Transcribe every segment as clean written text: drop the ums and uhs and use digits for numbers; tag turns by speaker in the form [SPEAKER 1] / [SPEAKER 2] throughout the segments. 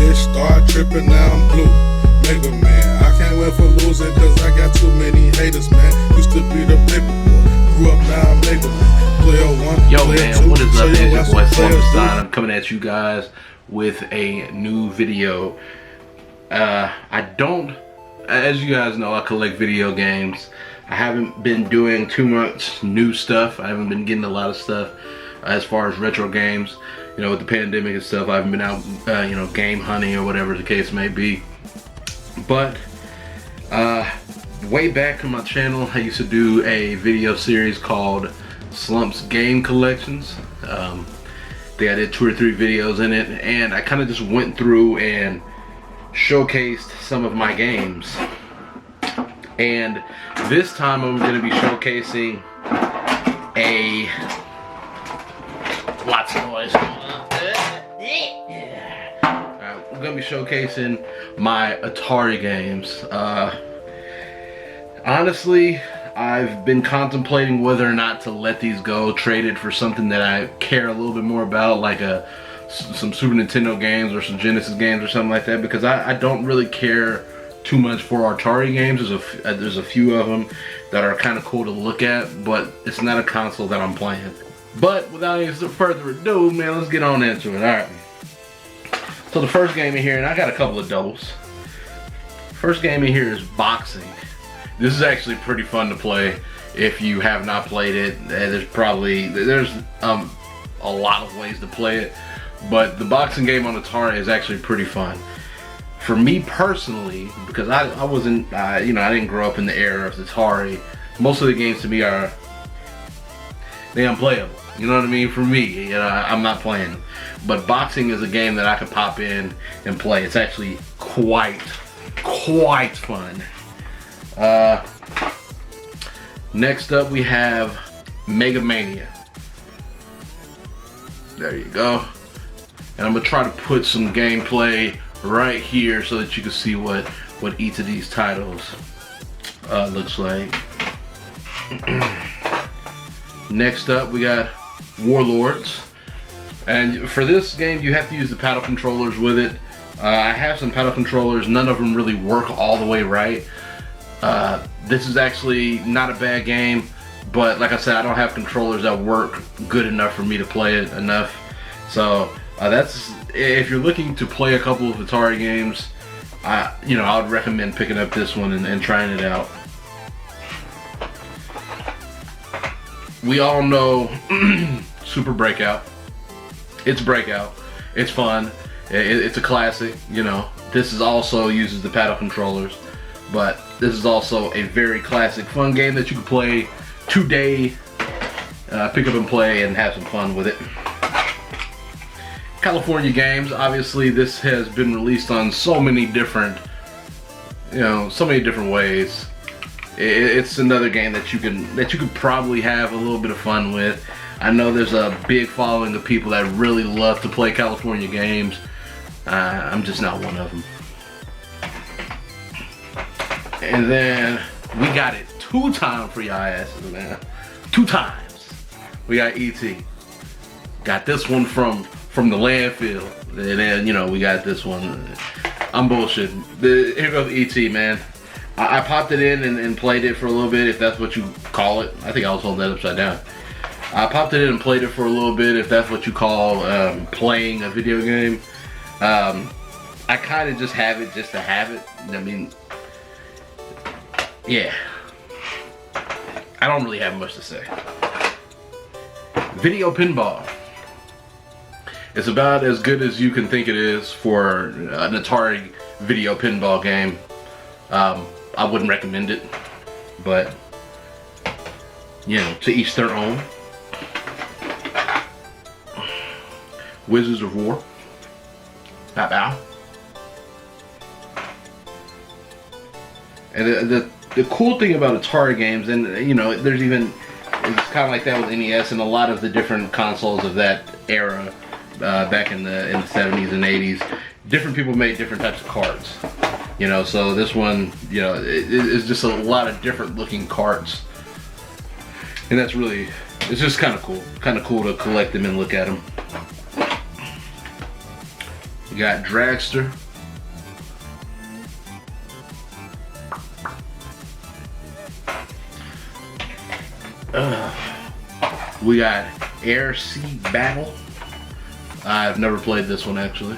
[SPEAKER 1] bitch start tripping, now I'm blue. Mega Man, I can't win for losing, cause I got too many haters, man. Used to be the paper boy, grew up now I'm Mega Man. Player one,
[SPEAKER 2] yo
[SPEAKER 1] player
[SPEAKER 2] man,
[SPEAKER 1] two,
[SPEAKER 2] what is up? It's your boy Slump.
[SPEAKER 1] two.
[SPEAKER 2] I'm coming at you guys with a new video. As you guys know, I collect video games. I haven't been doing too much new stuff. I haven't been getting a lot of stuff as far as retro games. You know, with the pandemic and stuff, I haven't been out, you know, game hunting or whatever the case may be. But way back on my channel, I used to do a video series called Slump's Game Collections. I think I did 2 or 3 videos in it, and I kind of just went through and showcased some of my games. And this time I'm going to be showcasing lots of noise. I'm going to be showcasing my Atari games. Honestly, I've been contemplating whether or not to let these go, trade it for something that I care a little bit more about, like some Super Nintendo games or some Genesis games or something like that, because I don't really care too much for Atari games. There's a few of them that are kind of cool to look at, but it's not a console that I'm playing. But without any further ado, man, let's get on into it. Alright. So the first game in here, and I got a couple of doubles. First game in here is boxing. This is actually pretty fun to play if you have not played it. There's a lot of ways to play it, but the boxing game on Atari is actually pretty fun. For me personally, because I wasn't, you know, I didn't grow up in the era of Atari. Most of the games to me are, they unplayable. You know what I mean? For me, you know, I'm not playing them. But boxing is a game that I could pop in and play. It's actually quite fun. Next up we have Mania. There you go. And I'm gonna try to put some gameplay right here so that you can see what each of these titles looks like. Next up we got Warlords, and for this game you have to use the paddle controllers with it. I have some paddle controllers, none of them really work all the way right. This is actually not a bad game, but like I said, I don't have controllers that work good enough for me to play it enough. So that's, if you're looking to play a couple of Atari games, you know, I would recommend picking up this one and trying it out. We all know Super Breakout. It's Breakout. It's fun. It's a classic, you know. This is also uses the paddle controllers, but this is also a very classic, fun game that you can play today. Pick up and play and have some fun with it. California games. Obviously, this has been released on so many different, you know, so many different ways. It's another game that you could probably have a little bit of fun with. I know there's a big following of people that really love to play California games. I'm just not one of them. And then we got it 2 times for y'all asses, man. 2 times. We got E.T. Got this one from the landfill, and then, you know, we got this one. I'm bullshitting. Here goes E.T., man. I popped it in and played it for a little bit, if that's what you call it. I think I was holding that upside down. I popped it in and played it for a little bit, if that's what you call playing a video game. I kind of just have it just to have it. I mean, yeah. I don't really have much to say. Video Pinball. It's about as good as you can think it is for an Atari video pinball game. I wouldn't recommend it, but, you know, to each their own. Wizards of War. Bow bow. And the cool thing about Atari games, and you know, there's even, it's kind of like that with NES and a lot of the different consoles of that era, back in the 70s and 80s. Different people made different types of cards. You know, so this one, you know, it's just a lot of different looking cards. And that's really, it's just kind of cool. Kind of cool to collect them and look at them. We got Dragster. We got Air Sea Battle. I've never played this one actually.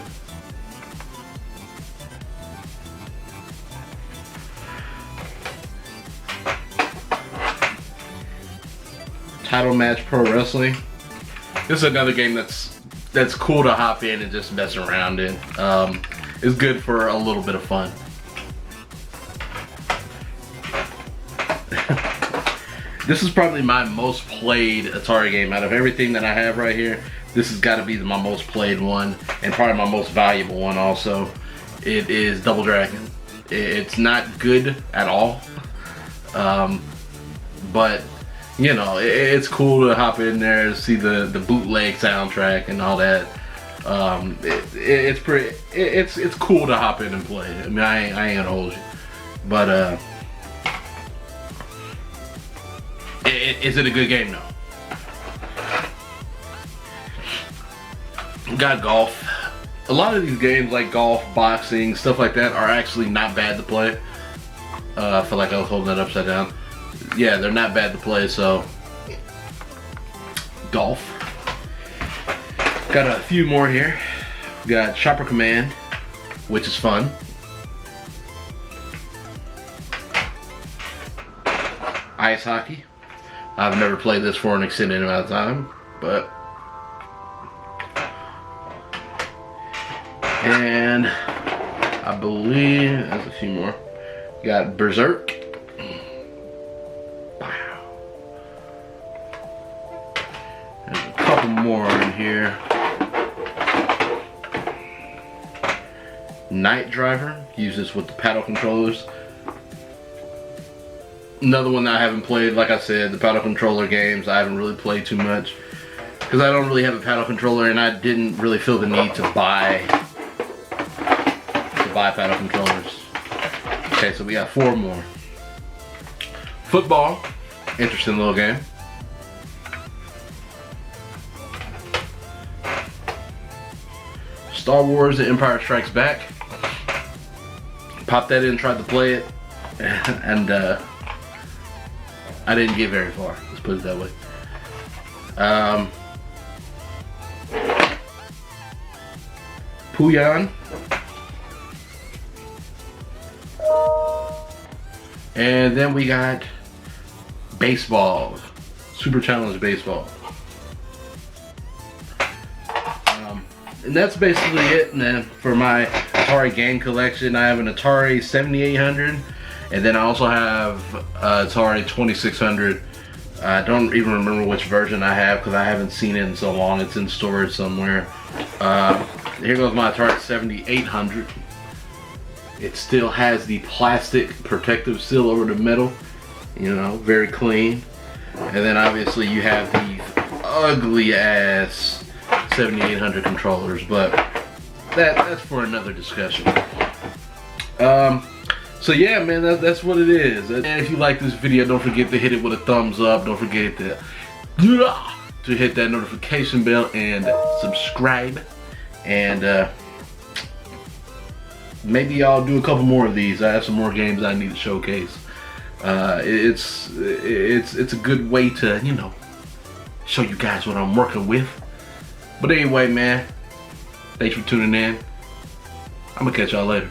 [SPEAKER 2] Title Match Pro Wrestling. This is another game that's cool to hop in and just mess around in. It's good for a little bit of fun. This is probably my most played Atari game out of everything that I have right here. This has got to be my most played one and probably my most valuable one also. It is Double Dragon. It's not good at all, but you know, it's cool to hop in there and see the bootleg soundtrack and all that. It's cool to hop in and play. I mean, I ain't gonna hold you, but is it a good game? No. Got golf. A lot of these games like golf, boxing, stuff like that are actually not bad to play. I feel like I was holding that upside down. Yeah, they're not bad to play, so golf. Got a few more here. We got Chopper Command, which is fun. Ice hockey. I've never played this for an extended amount of time, but and I believe there's a few more. We got Berserk. There's a couple more in here. Night Driver. Use this with the paddle controllers. Another one that I haven't played, like I said, the paddle controller games, I haven't really played too much because I don't really have a paddle controller and I didn't really feel the need to buy paddle controllers. Okay, so we got 4 more. Football, interesting little game. Star Wars: The Empire Strikes Back. Popped that in, tried to play it, and I didn't get very far, let's put it that way. Puyan. And then we got baseball. Super Challenge Baseball. And that's basically it, man, for my Atari game collection. I have an Atari 7800. And then I also have Atari 2600. I don't even remember which version I have because I haven't seen it in so long. It's in storage somewhere. Here goes my Atari 7800. It still has the plastic protective seal over the metal. You know, very clean. And then obviously you have these ugly ass 7800 controllers, but that's for another discussion. So yeah, man, that's what it is. And if you like this video, don't forget to hit it with a thumbs up. Don't forget to hit that notification bell and subscribe. And maybe I'll do a couple more of these. I have some more games I need to showcase. It's a good way to, you know, show you guys what I'm working with. But anyway, man, thanks for tuning in. I'm gonna catch y'all later.